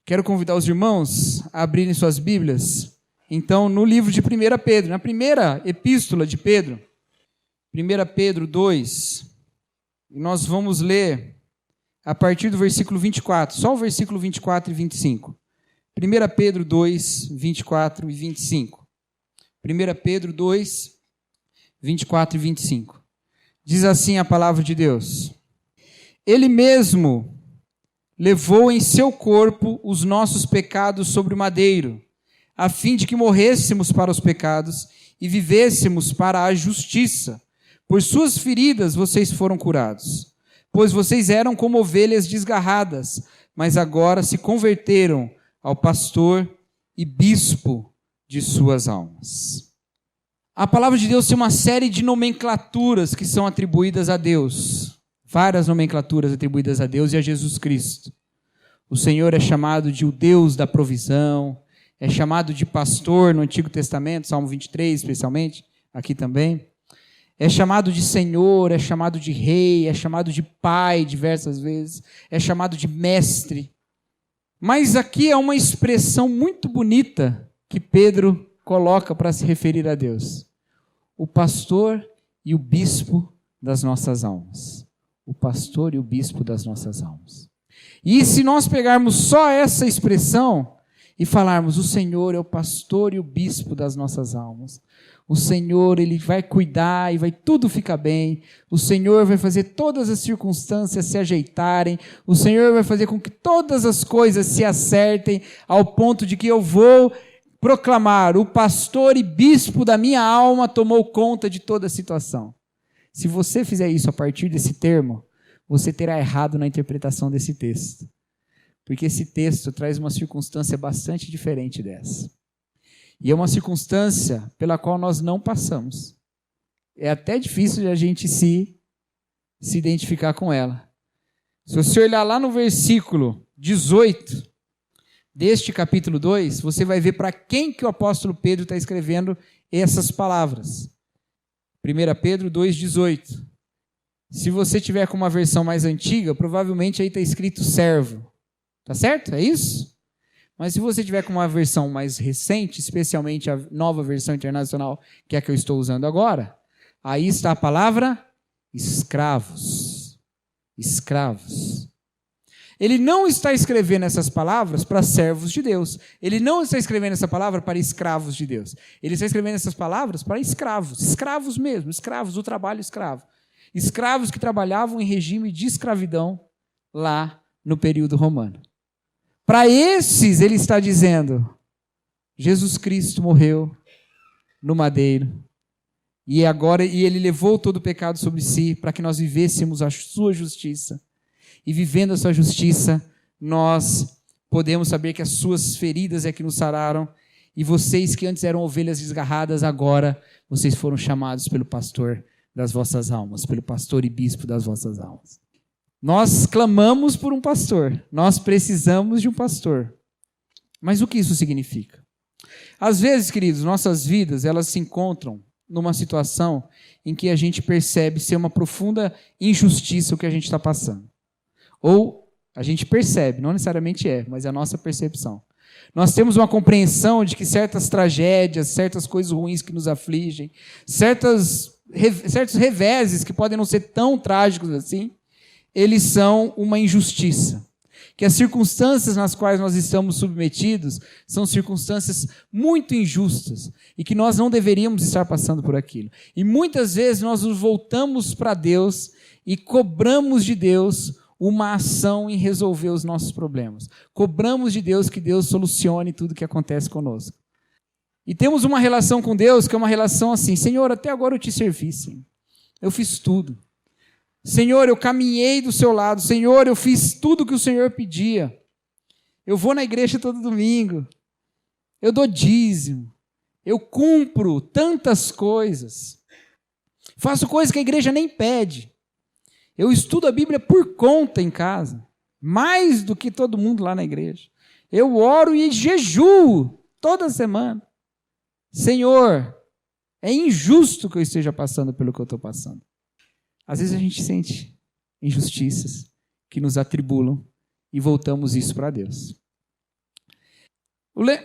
Quero convidar os irmãos a abrirem suas Bíblias, então, no livro de 1 Pedro, na primeira epístola de Pedro, 1 Pedro 2, e nós vamos ler a partir do versículo 24, só o versículo 24 e 25. 1 Pedro 2, 24 e 25. 1 Pedro 2, 24 e 25. Diz assim a palavra de Deus: Ele mesmo levou em seu corpo os nossos pecados sobre o madeiro, a fim de que morrêssemos para os pecados e vivêssemos para a justiça. Por suas feridas vocês foram curados, pois vocês eram como ovelhas desgarradas, mas agora se converteram ao pastor e bispo de suas almas. A palavra de Deus tem uma série de nomenclaturas que são atribuídas a Deus. Várias nomenclaturas atribuídas a Deus e a Jesus Cristo. O Senhor é chamado de o Deus da provisão, é chamado de pastor no Antigo Testamento, Salmo 23 especialmente, aqui também. É chamado de Senhor, é chamado de Rei, é chamado de Pai diversas vezes, é chamado de Mestre. Mas aqui é uma expressão muito bonita que Pedro coloca para se referir a Deus. O pastor e o bispo das nossas almas. O pastor e o bispo das nossas almas. E se nós pegarmos só essa expressão e falarmos, o Senhor é o pastor e o bispo das nossas almas. O Senhor, Ele vai cuidar e vai tudo ficar bem. O Senhor vai fazer todas as circunstâncias se ajeitarem. O Senhor vai fazer com que todas as coisas se acertem ao ponto de que eu vou proclamar, o pastor e bispo da minha alma tomou conta de toda a situação. Se você fizer isso a partir desse termo, você terá errado na interpretação desse texto. Porque esse texto traz uma circunstância bastante diferente dessa. E é uma circunstância pela qual nós não passamos. É até difícil de a gente se identificar com ela. Se você olhar lá no versículo 18 deste capítulo 2, você vai ver para quem que o apóstolo Pedro está escrevendo essas palavras. 1 Pedro 2,18. Se você tiver com uma versão mais antiga, provavelmente aí está escrito servo. Tá certo? É isso? Mas se você tiver com uma versão mais recente, especialmente a nova versão internacional, que é a que eu estou usando agora, aí está a palavra escravos. Escravos. Ele não está escrevendo essas palavras para servos de Deus. Ele não está escrevendo essa palavra para escravos de Deus. Ele está escrevendo essas palavras para escravos. Escravos mesmo, escravos do trabalho escravo. Escravos que trabalhavam em regime de escravidão lá no período romano. Para esses, ele está dizendo, Jesus Cristo morreu no madeiro, e ele levou todo o pecado sobre si, para que nós vivêssemos a sua justiça. E vivendo a sua justiça, nós podemos saber que as suas feridas é que nos sararam, e vocês que antes eram ovelhas desgarradas, agora vocês foram chamados pelo pastor das vossas almas, pelo pastor e bispo das vossas almas. Nós clamamos por um pastor, nós precisamos de um pastor. Mas o que isso significa? Às vezes, queridos, nossas vidas, elas se encontram numa situação em que a gente percebe ser uma profunda injustiça o que a gente está passando. Ou a gente percebe, não necessariamente mas é a nossa percepção. Nós temos uma compreensão de que certas tragédias, certas coisas ruins que nos afligem, certos reveses que podem não ser tão trágicos assim, eles são uma injustiça. Que as circunstâncias nas quais nós estamos submetidos são circunstâncias muito injustas e que nós não deveríamos estar passando por aquilo. E muitas vezes nós nos voltamos para Deus e cobramos de Deus uma ação em resolver os nossos problemas. Cobramos de Deus que Deus solucione tudo que acontece conosco. E temos uma relação com Deus que é uma relação assim, Senhor, até agora eu te servi, Senhor. Eu fiz tudo. Senhor, eu caminhei do seu lado. Senhor, eu fiz tudo que o Senhor pedia. Eu vou na igreja todo domingo. Eu dou dízimo. Eu cumpro tantas coisas. Faço coisas que a igreja nem pede. Eu estudo a Bíblia por conta em casa. Mais do que todo mundo lá na igreja. Eu oro e jejuo toda semana. Senhor, é injusto que eu esteja passando pelo que eu estou passando. Às vezes a gente sente injustiças que nos atribulam e voltamos isso para Deus.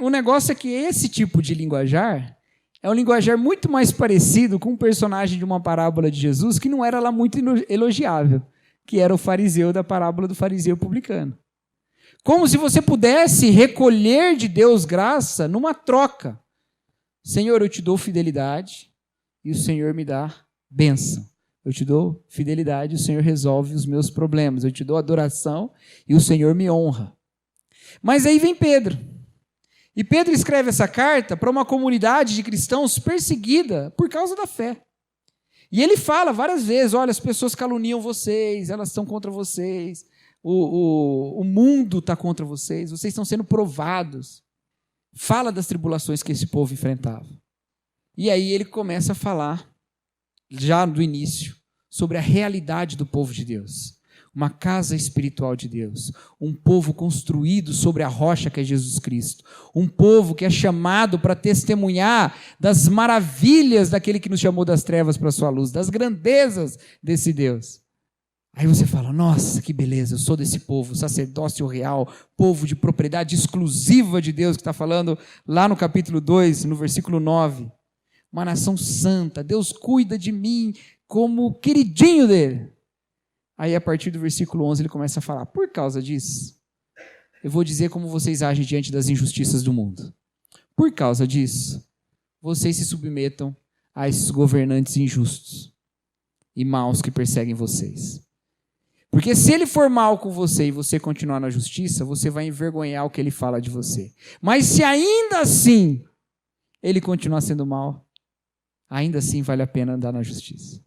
O negócio é que esse tipo de linguajar é um linguajar muito mais parecido com um personagem de uma parábola de Jesus que não era lá muito elogiável, que era o fariseu da parábola do fariseu publicano. Como se você pudesse recolher de Deus graça numa troca. Senhor, eu te dou fidelidade e o Senhor me dá bênção. Eu te dou fidelidade e o Senhor resolve os meus problemas. Eu te dou adoração e o Senhor me honra. Mas aí vem Pedro. E Pedro escreve essa carta para uma comunidade de cristãos perseguida por causa da fé. E ele fala várias vezes, olha, as pessoas caluniam vocês, elas estão contra vocês, o mundo está contra vocês estão sendo provados. Fala das tribulações que esse povo enfrentava. E aí ele começa a falar, já do início, sobre a realidade do povo de Deus. Uma casa espiritual de Deus, um povo construído sobre a rocha que é Jesus Cristo, um povo que é chamado para testemunhar das maravilhas daquele que nos chamou das trevas para a sua luz, das grandezas desse Deus. Aí você fala, nossa, que beleza, eu sou desse povo, sacerdócio real, povo de propriedade exclusiva de Deus, que está falando lá no capítulo 2, no versículo 9. Uma nação santa, Deus cuida de mim como queridinho dele. Aí, a partir do versículo 11, ele começa a falar, por causa disso, eu vou dizer como vocês agem diante das injustiças do mundo. Por causa disso, vocês se submetam a esses governantes injustos e maus que perseguem vocês. Porque se ele for mal com você e você continuar na justiça, você vai envergonhar o que ele fala de você. Mas se ainda assim ele continuar sendo mal, ainda assim vale a pena andar na justiça.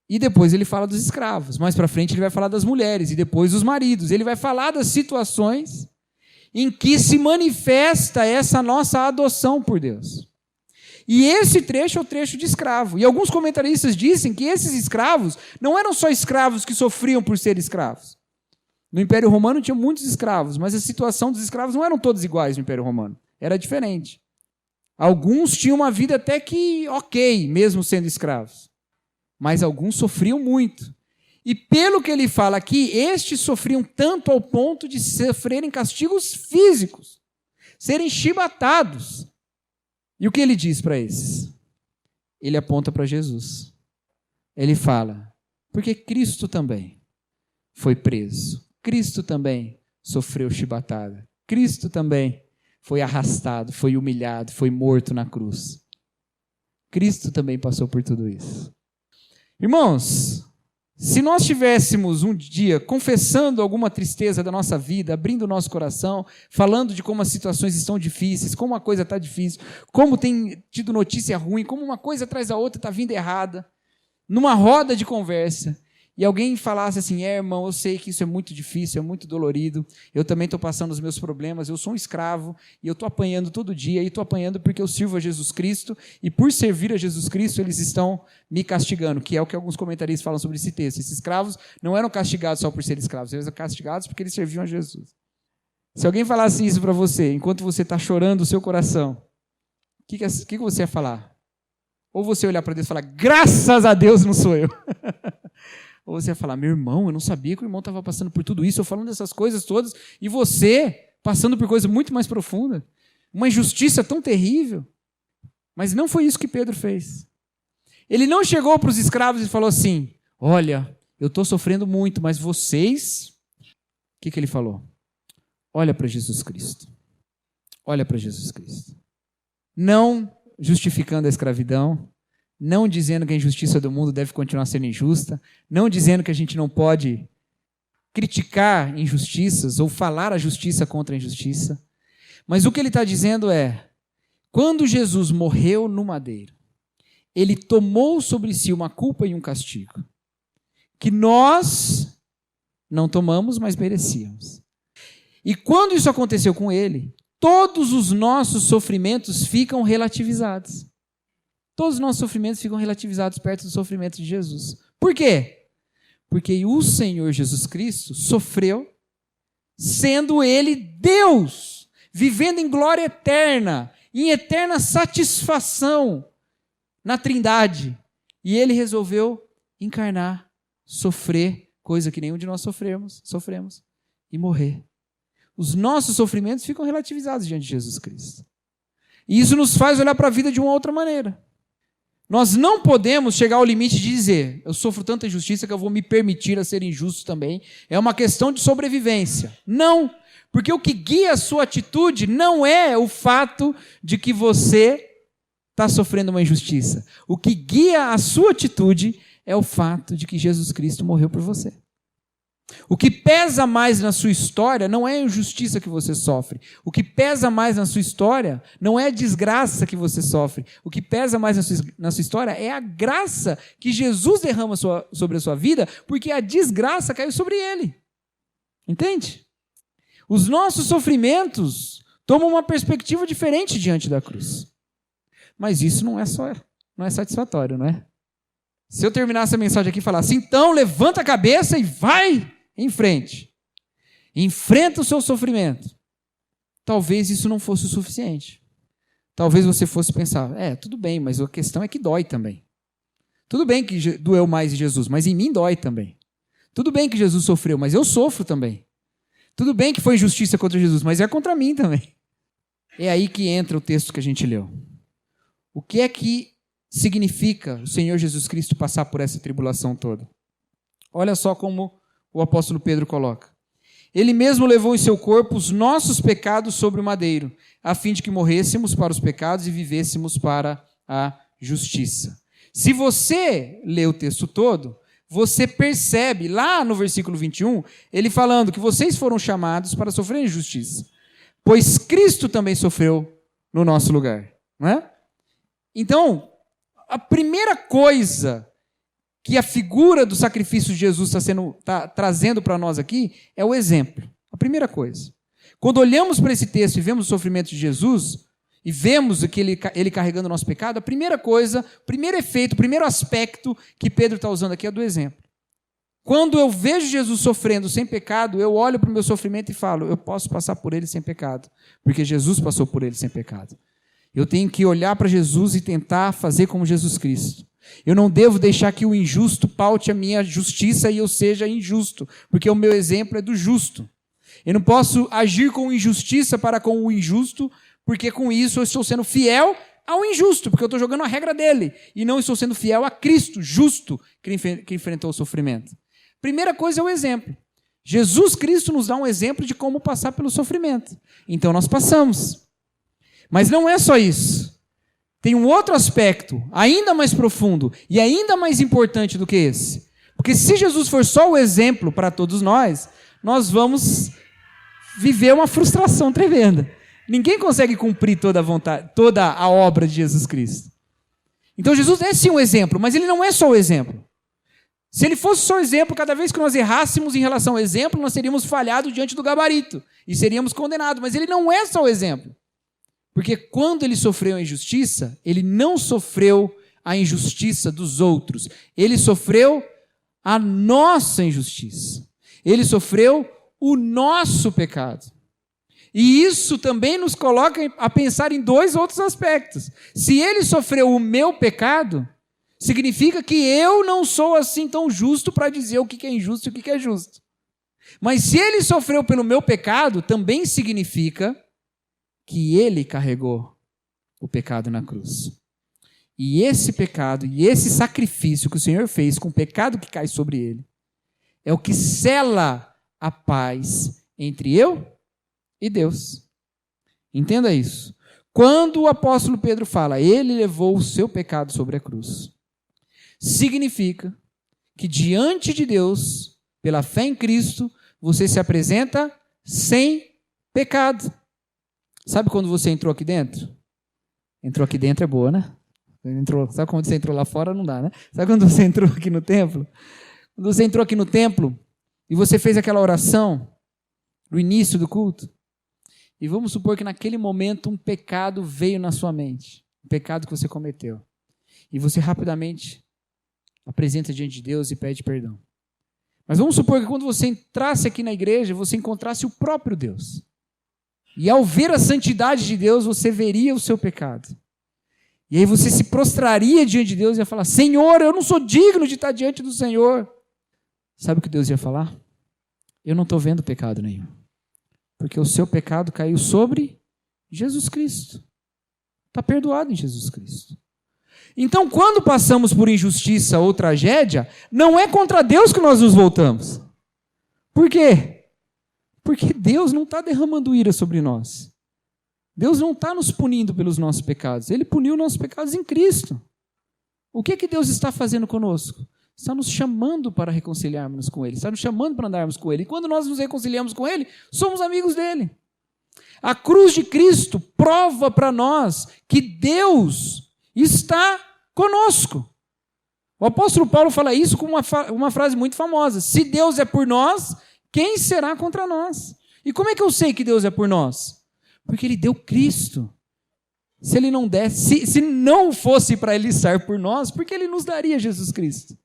E depois ele fala dos escravos. Mais para frente ele vai falar das mulheres e depois dos maridos. Ele vai falar das situações em que se manifesta essa nossa adoção por Deus. E esse trecho é o trecho de escravo. E alguns comentaristas dizem que esses escravos não eram só escravos que sofriam por ser escravos. No Império Romano tinha muitos escravos, mas a situação dos escravos não eram todos iguais no Império Romano. Era diferente. Alguns tinham uma vida até que ok, mesmo sendo escravos. Mas alguns sofriam muito. E pelo que ele fala aqui, estes sofriam tanto ao ponto de sofrerem castigos físicos, serem chibatados. E o que ele diz para esses? Ele aponta para Jesus. Ele fala, porque Cristo também foi preso. Cristo também sofreu chibatada. Cristo também foi arrastado, foi humilhado, foi morto na cruz. Cristo também passou por tudo isso. Irmãos, se nós estivéssemos um dia confessando alguma tristeza da nossa vida, abrindo o nosso coração, falando de como as situações estão difíceis, como a coisa está difícil, como tem tido notícia ruim, como uma coisa atrás da outra está vindo errada, numa roda de conversa, e alguém falasse assim, irmão, eu sei que isso é muito difícil, é muito dolorido, eu também estou passando os meus problemas, eu sou um escravo, e eu estou apanhando todo dia, e estou apanhando porque eu sirvo a Jesus Cristo, e por servir a Jesus Cristo, eles estão me castigando, que é o que alguns comentaristas falam sobre esse texto. Esses escravos não eram castigados só por serem escravos, eles eram castigados porque eles serviam a Jesus. Se alguém falasse isso para você, enquanto você está chorando o seu coração, o que você ia falar? Ou você olhar para Deus e falar, graças a Deus não sou eu. Ou você ia falar, meu irmão, eu não sabia que o irmão estava passando por tudo isso, eu falando dessas coisas todas, e você passando por coisa muito mais profunda, uma injustiça tão terrível. Mas não foi isso que Pedro fez. Ele não chegou para os escravos e falou assim, olha, eu estou sofrendo muito, mas vocês... O que ele falou? Olha para Jesus Cristo. Olha para Jesus Cristo. Não justificando a escravidão, não dizendo que a injustiça do mundo deve continuar sendo injusta, não dizendo que a gente não pode criticar injustiças ou falar a justiça contra a injustiça, mas o que ele está dizendo é, quando Jesus morreu no madeiro, ele tomou sobre si uma culpa e um castigo, que nós não tomamos, mas merecíamos. E quando isso aconteceu com ele, todos os nossos sofrimentos ficam relativizados. Todos os nossos sofrimentos ficam relativizados perto do sofrimento de Jesus. Por quê? Porque o Senhor Jesus Cristo sofreu, sendo Ele Deus, vivendo em glória eterna, em eterna satisfação na Trindade. E Ele resolveu encarnar, sofrer, coisa que nenhum de nós sofremos, e morrer. os nossos sofrimentos ficam relativizados diante de Jesus Cristo. E isso nos faz olhar para a vida de uma outra maneira. Nós não podemos chegar ao limite de dizer, eu sofro tanta injustiça que eu vou me permitir a ser injusto também. É uma questão de sobrevivência. Não, porque o que guia a sua atitude não é o fato de que você está sofrendo uma injustiça. O que guia a sua atitude é o fato de que Jesus Cristo morreu por você. O que pesa mais na sua história não é a injustiça que você sofre. O que pesa mais na sua história não é a desgraça que você sofre. O que pesa mais na sua história é a graça que Jesus derrama sobre a sua vida, porque a desgraça caiu sobre ele. Entende? Os nossos sofrimentos tomam uma perspectiva diferente diante da cruz. Mas isso não é satisfatório, não é? Se eu terminasse a mensagem aqui e falasse, então levanta a cabeça e vai em frente. Enfrenta o seu sofrimento. Talvez isso não fosse o suficiente. Talvez você fosse pensar, tudo bem, mas a questão é que dói também. Tudo bem que doeu mais em Jesus, mas em mim dói também. Tudo bem que Jesus sofreu, mas eu sofro também. Tudo bem que foi injustiça contra Jesus, mas é contra mim também. É aí que entra o texto que a gente leu. O que é que significa o Senhor Jesus Cristo passar por essa tribulação toda? Olha só como o apóstolo Pedro coloca. Ele mesmo levou em seu corpo os nossos pecados sobre o madeiro, a fim de que morrêssemos para os pecados e vivêssemos para a justiça. Se você lê o texto todo, você percebe, lá no versículo 21, ele falando que vocês foram chamados para sofrer injustiça, pois Cristo também sofreu no nosso lugar. Não é? Então, a primeira coisa que a figura do sacrifício de Jesus está trazendo para nós aqui é o exemplo. A primeira coisa. Quando olhamos para esse texto e vemos o sofrimento de Jesus, e vemos ele carregando o nosso pecado, a primeira coisa, o primeiro efeito, o primeiro aspecto que Pedro está usando aqui é do exemplo. Quando eu vejo Jesus sofrendo sem pecado, eu olho para o meu sofrimento e falo, eu posso passar por ele sem pecado, porque Jesus passou por ele sem pecado. Eu tenho que olhar para Jesus e tentar fazer como Jesus Cristo. Eu não devo deixar que o injusto paute a minha justiça e eu seja injusto, porque o meu exemplo é do justo. Eu não posso agir com injustiça para com o injusto, porque com isso eu estou sendo fiel ao injusto, porque eu estou jogando a regra dele, e não estou sendo fiel a Cristo, justo, que enfrentou o sofrimento. Primeira coisa é o exemplo. Jesus Cristo nos dá um exemplo de como passar pelo sofrimento. Então nós passamos. Mas não é só isso. Tem um outro aspecto, ainda mais profundo e ainda mais importante do que esse. Porque se Jesus for só o exemplo para todos nós vamos viver uma frustração tremenda. Ninguém consegue cumprir toda a vontade, toda a obra de Jesus Cristo. Então Jesus é sim um exemplo, mas ele não é só o exemplo. Se ele fosse só o exemplo, cada vez que nós errássemos em relação ao exemplo, nós teríamos falhado diante do gabarito e seríamos condenados. Mas ele não é só o exemplo. Porque quando ele sofreu a injustiça, ele não sofreu a injustiça dos outros. Ele sofreu a nossa injustiça. Ele sofreu o nosso pecado. E isso também nos coloca a pensar em dois outros aspectos. Se ele sofreu o meu pecado, significa que eu não sou assim tão justo para dizer o que é injusto e o que é justo. Mas se ele sofreu pelo meu pecado, também significa que ele carregou o pecado na cruz. E esse pecado e esse sacrifício que o Senhor fez com o pecado que cai sobre ele, é o que sela a paz entre eu e Deus. Entenda isso. Quando o apóstolo Pedro fala, ele levou o seu pecado sobre a cruz, significa que diante de Deus, pela fé em Cristo, você se apresenta sem pecado. Sabe quando você entrou aqui dentro? Entrou aqui dentro é boa, né? Sabe quando você entrou lá fora? Não dá, né? Sabe quando você entrou aqui no templo? Quando você entrou aqui no templo e você fez aquela oração no início do culto, e vamos supor que naquele momento um pecado veio na sua mente, um pecado que você cometeu, e você rapidamente apresenta diante de Deus e pede perdão. Mas vamos supor que quando você entrasse aqui na igreja, você encontrasse o próprio Deus. E ao ver a santidade de Deus, você veria o seu pecado. E aí você se prostraria diante de Deus e ia falar, Senhor, eu não sou digno de estar diante do Senhor. Sabe o que Deus ia falar? Eu não estou vendo pecado nenhum. Porque o seu pecado caiu sobre Jesus Cristo. Está perdoado em Jesus Cristo. Então, quando passamos por injustiça ou tragédia, não é contra Deus que nós nos voltamos. Por quê? Porque Deus não está derramando ira sobre nós. Deus não está nos punindo pelos nossos pecados. Ele puniu nossos pecados em Cristo. O que Deus está fazendo conosco? Está nos chamando para reconciliarmos com Ele. Está nos chamando para andarmos com Ele. E quando nós nos reconciliamos com Ele, somos amigos dEle. A cruz de Cristo prova para nós que Deus está conosco. O apóstolo Paulo fala isso com uma frase muito famosa. Se Deus é por nós, quem será contra nós? E como é que eu sei que Deus é por nós? Porque Ele deu Cristo. Se Ele não desse, se não fosse para Ele estar por nós, por que Ele nos daria Jesus Cristo?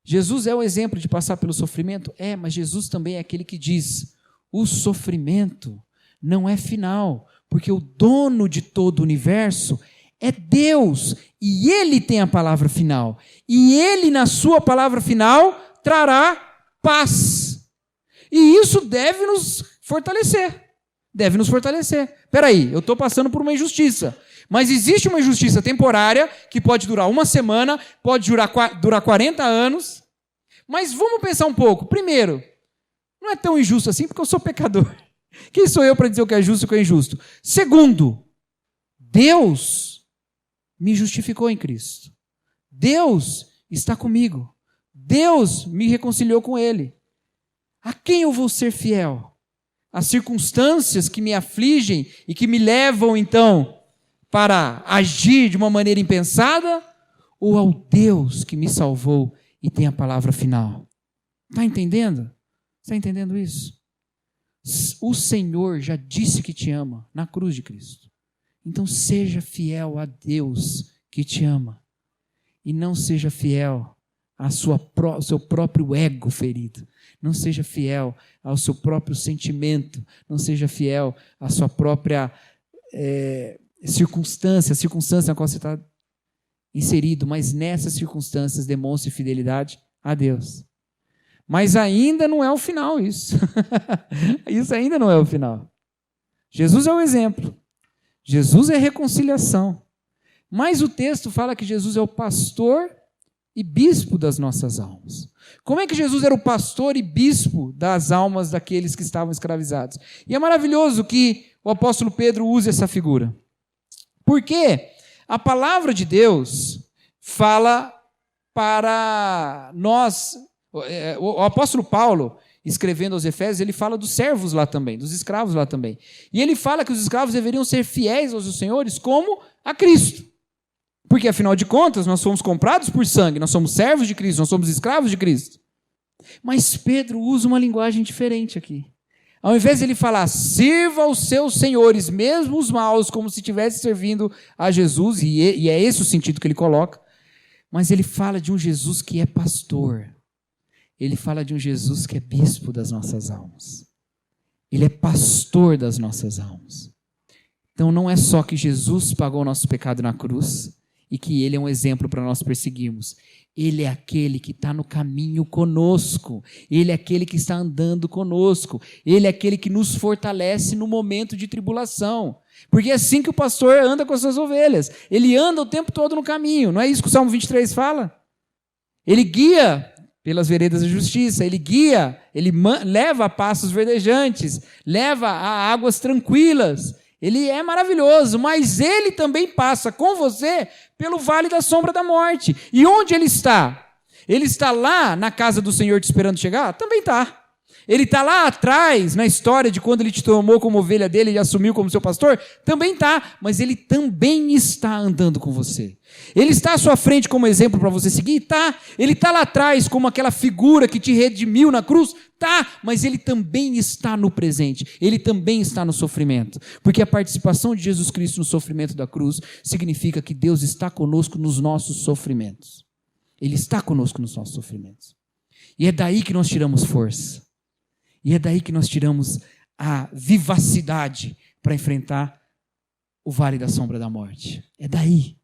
Jesus é o exemplo de passar pelo sofrimento? É, mas Jesus também é aquele que diz, o sofrimento não é final, porque o dono de todo o universo é Deus, e Ele tem a palavra final. E Ele, na sua palavra final, trará paz. E isso deve nos fortalecer. Deve nos fortalecer. Espera aí, eu estou passando por uma injustiça. Mas existe uma injustiça temporária que pode durar uma semana, pode durar 40 anos. Mas vamos pensar um pouco. Primeiro, não é tão injusto assim porque eu sou pecador. Quem sou eu para dizer o que é justo e o que é injusto? Segundo, Deus me justificou em Cristo. Deus está comigo. Deus me reconciliou com Ele. A quem eu vou ser fiel? As circunstâncias que me afligem e que me levam, então, para agir de uma maneira impensada? Ou ao Deus que me salvou e tem a palavra final? Está entendendo? Está entendendo isso? O Senhor já disse que te ama na cruz de Cristo. Então seja fiel a Deus que te ama. E não seja fiel ao seu próprio ego ferido. Não seja fiel ao seu próprio sentimento. Não seja fiel à sua própria circunstância, a circunstância na qual você está inserido. Mas nessas circunstâncias demonstre fidelidade a Deus. Mas ainda não é o final isso. Isso ainda não é o final. Jesus é o exemplo. Jesus é reconciliação. Mas o texto fala que Jesus é o pastor e bispo das nossas almas. Como é que Jesus era o pastor e bispo das almas daqueles que estavam escravizados? E é maravilhoso que o apóstolo Pedro use essa figura. Porque a palavra de Deus fala para nós. O apóstolo Paulo, escrevendo aos Efésios, ele fala dos servos lá também, dos escravos lá também. E ele fala que os escravos deveriam ser fiéis aos seus senhores como a Cristo. Porque, afinal de contas, nós fomos comprados por sangue, nós somos servos de Cristo, nós somos escravos de Cristo. Mas Pedro usa uma linguagem diferente aqui. Ao invés de ele falar, sirva aos seus senhores, mesmo os maus, como se estivesse servindo a Jesus, e é esse o sentido que ele coloca, mas ele fala de um Jesus que é pastor. Ele fala de um Jesus que é bispo das nossas almas. Ele é pastor das nossas almas. Então não é só que Jesus pagou o nosso pecado na cruz e que Ele é um exemplo para nós perseguirmos. Ele é aquele que está no caminho conosco. Ele é aquele que está andando conosco. Ele é aquele que nos fortalece no momento de tribulação. Porque é assim que o pastor anda com as suas ovelhas. Ele anda o tempo todo no caminho. Não é isso que o Salmo 23 fala? Ele guia pelas veredas da justiça, ele guia, ele leva a pastos verdejantes, leva a águas tranquilas. Ele é maravilhoso, mas ele também passa com você pelo vale da sombra da morte. E onde ele está? Ele está lá na casa do Senhor te esperando chegar? Também está. Ele está lá atrás, na história de quando ele te tomou como ovelha dele e assumiu como seu pastor? Também está, mas ele também está andando com você. Ele está à sua frente como exemplo para você seguir? Tá. Ele está lá atrás como aquela figura que te redimiu na cruz? Tá, mas ele também está no presente. Ele também está no sofrimento. Porque a participação de Jesus Cristo no sofrimento da cruz significa que Deus está conosco nos nossos sofrimentos. Ele está conosco nos nossos sofrimentos. E é daí que nós tiramos força. E é daí que nós tiramos a vivacidade para enfrentar o vale da sombra da morte. É daí.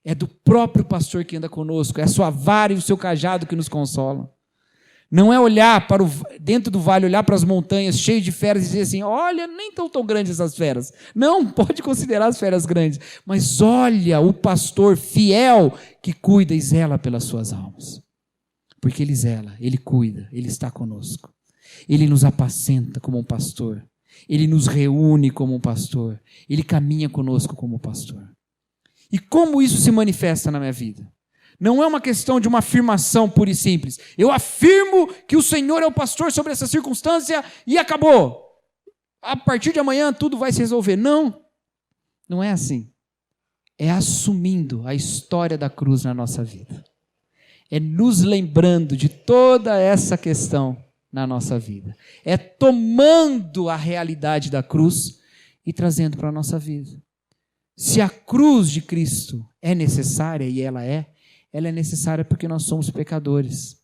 É do próprio pastor que anda conosco. É a sua vara e o seu cajado que nos consolam. Não é olhar para dentro do vale, olhar para as montanhas cheias de feras e dizer assim, olha, nem estão tão grandes essas feras. Não, pode considerar as feras grandes. Mas olha o pastor fiel que cuida e zela pelas suas almas. Porque ele zela, ele cuida, ele está conosco. Ele nos apacenta como um pastor. Ele nos reúne como um pastor. Ele caminha conosco como pastor. E como isso se manifesta na minha vida? Não é uma questão de uma afirmação pura e simples. Eu afirmo que o Senhor é o pastor sobre essa circunstância e acabou. A partir de amanhã tudo vai se resolver. Não, não é assim. É assumindo a história da cruz na nossa vida. É nos lembrando de toda essa questão na nossa vida. É tomando a realidade da cruz e trazendo para a nossa vida. Se a cruz de Cristo é necessária, e ela é necessária porque nós somos pecadores.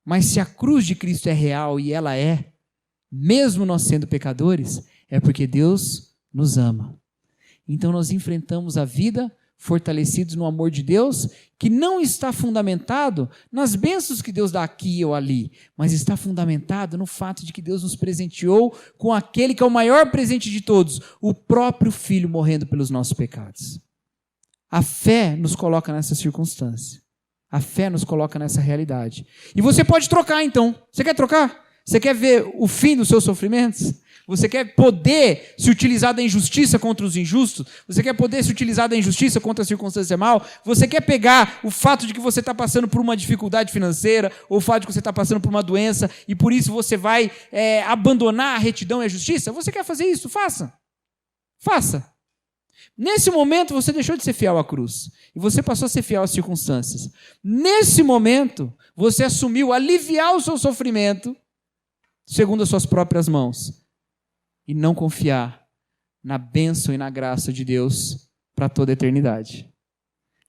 Mas se a cruz de Cristo é real e ela é, mesmo nós sendo pecadores, é porque Deus nos ama. Então nós enfrentamos a vida fortalecidos no amor de Deus, que não está fundamentado nas bênçãos que Deus dá aqui ou ali, mas está fundamentado no fato de que Deus nos presenteou com aquele que é o maior presente de todos, o próprio Filho morrendo pelos nossos pecados. A fé nos coloca nessa circunstância. A fé nos coloca nessa realidade. E você pode trocar, então. Você quer trocar? Você quer ver o fim dos seus sofrimentos? Você quer poder se utilizar da injustiça contra os injustos? Você quer poder se utilizar da injustiça contra a circunstância mal? Você quer pegar o fato de que você está passando por uma dificuldade financeira, ou o fato de que você está passando por uma doença, e por isso você vai abandonar a retidão e a justiça? Você quer fazer isso? Faça. Faça. Nesse momento você deixou de ser fiel à cruz e você passou a ser fiel às circunstâncias. Nesse momento você assumiu aliviar o seu sofrimento segundo as suas próprias mãos e não confiar na bênção e na graça de Deus para toda a eternidade.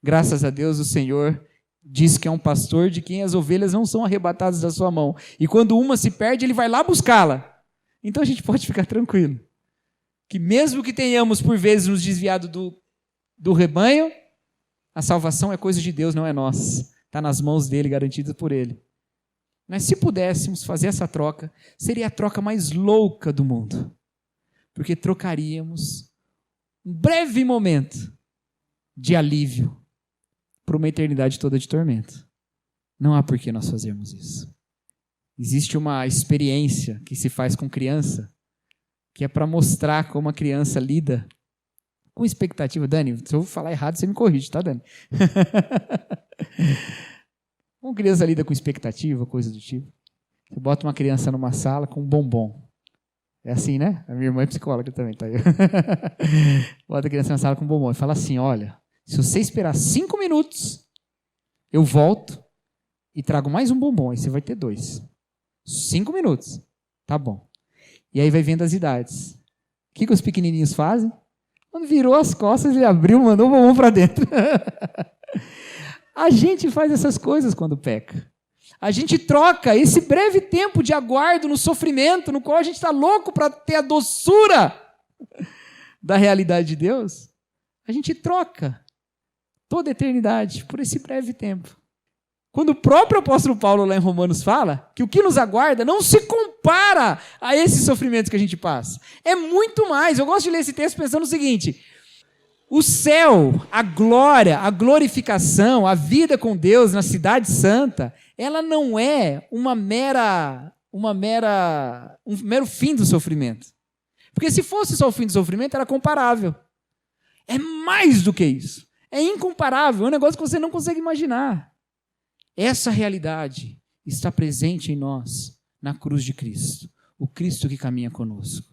Graças a Deus o Senhor diz que é um pastor de quem as ovelhas não são arrebatadas da sua mão. E quando uma se perde, ele vai lá buscá-la. Então a gente pode ficar tranquilo. Que mesmo que tenhamos por vezes nos desviado do rebanho, a salvação é coisa de Deus, não é nossa. Está nas mãos dele, garantida por ele. Mas se pudéssemos fazer essa troca, seria a troca mais louca do mundo. Porque trocaríamos um breve momento de alívio por uma eternidade toda de tormento. Não há por que nós fazermos isso. Existe uma experiência que se faz com criança, que é para mostrar como a criança lida com expectativa. Dani, se eu falar errado, você me corrige, tá, Dani? Como criança lida com expectativa, coisa do tipo. Você bota uma criança numa sala com um bombom. É assim, né? A minha irmã é psicóloga também, tá aí. Bota a criança na sala com um bombom e fala assim, olha, se você esperar 5 minutos, eu volto e trago mais um bombom, aí você vai ter 2. 5 minutos. Tá bom. E aí vai vendo as idades. O que os pequenininhos fazem? Quando virou as costas, ele abriu, mandou o bombom para dentro. A gente faz essas coisas quando peca. A gente troca esse breve tempo de aguardo no sofrimento, no qual a gente está louco para ter a doçura da realidade de Deus. A gente troca toda a eternidade por esse breve tempo. Quando o próprio apóstolo Paulo lá em Romanos fala que o que nos aguarda não se compara a esses sofrimentos que a gente passa. É muito mais. Eu gosto de ler esse texto pensando o seguinte: o céu, a glória, a glorificação, a vida com Deus na cidade santa, ela não é um mero fim do sofrimento. Porque se fosse só o fim do sofrimento, era comparável. É mais do que isso. É incomparável, é um negócio que você não consegue imaginar. Essa realidade está presente em nós, na cruz de Cristo. O Cristo que caminha conosco.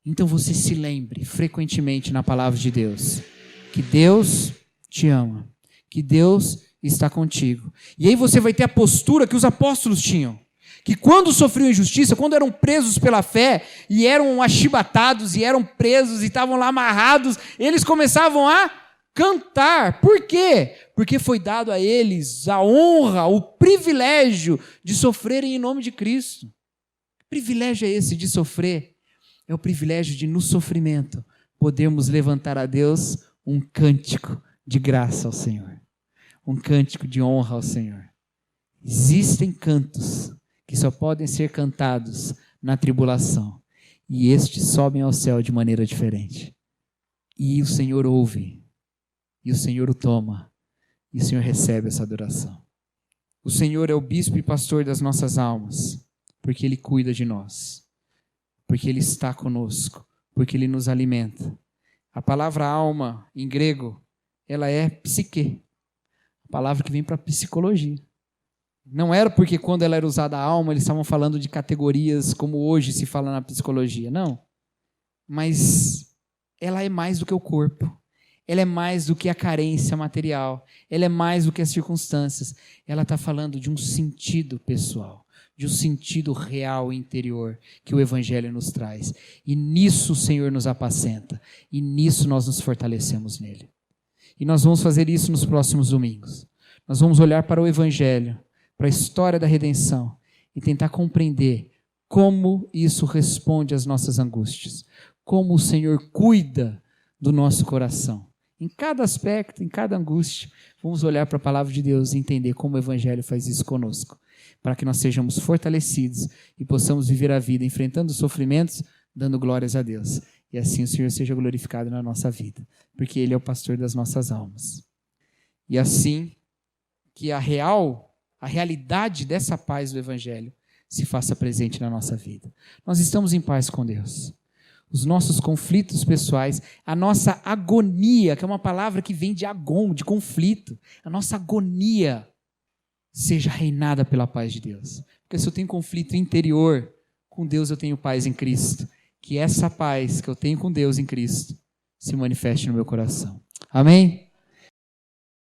Então você se lembre frequentemente na palavra de Deus que Deus te ama, que Deus está contigo. E aí você vai ter a postura que os apóstolos tinham, que quando sofriam injustiça, quando eram presos pela fé e eram achibatados e eram presos e estavam lá amarrados, eles começavam a cantar. Por quê? Porque foi dado a eles a honra, o privilégio de sofrerem em nome de Cristo. Que privilégio é esse de sofrer? É o privilégio de, no sofrimento, podermos levantar a Deus um cântico de graça ao Senhor. Um cântico de honra ao Senhor. Existem cantos que só podem ser cantados na tribulação. E estes sobem ao céu de maneira diferente. E o Senhor ouve, e o Senhor o toma, e o Senhor recebe essa adoração. O Senhor é o bispo e pastor das nossas almas, porque Ele cuida de nós, porque Ele está conosco, porque Ele nos alimenta. A palavra alma, em grego, ela é psique, a palavra que vem para psicologia. Não era porque quando ela era usada a alma, eles estavam falando de categorias como hoje se fala na psicologia, não. Mas ela é mais do que o corpo, ela é mais do que a carência material, ela é mais do que as circunstâncias. Ela está falando de um sentido pessoal, de um sentido real interior que o Evangelho nos traz. E nisso o Senhor nos apacenta, e nisso nós nos fortalecemos nele. E nós vamos fazer isso nos próximos domingos. Nós vamos olhar para o Evangelho, para a história da redenção e tentar compreender como isso responde às nossas angústias, como o Senhor cuida do nosso coração. Em cada aspecto, em cada angústia, vamos olhar para a palavra de Deus e entender como o Evangelho faz isso conosco, para que nós sejamos fortalecidos e possamos viver a vida enfrentando os sofrimentos, dando glórias a Deus. E assim o Senhor seja glorificado na nossa vida, porque Ele é o pastor das nossas almas. E assim que a realidade dessa paz do Evangelho se faça presente na nossa vida. Nós estamos em paz com Deus. Os nossos conflitos pessoais, a nossa agonia, que é uma palavra que vem de agon, de conflito, a nossa agonia seja reinada pela paz de Deus. Porque se eu tenho conflito interior, com Deus eu tenho paz em Cristo. Que essa paz que eu tenho com Deus em Cristo se manifeste no meu coração. Amém?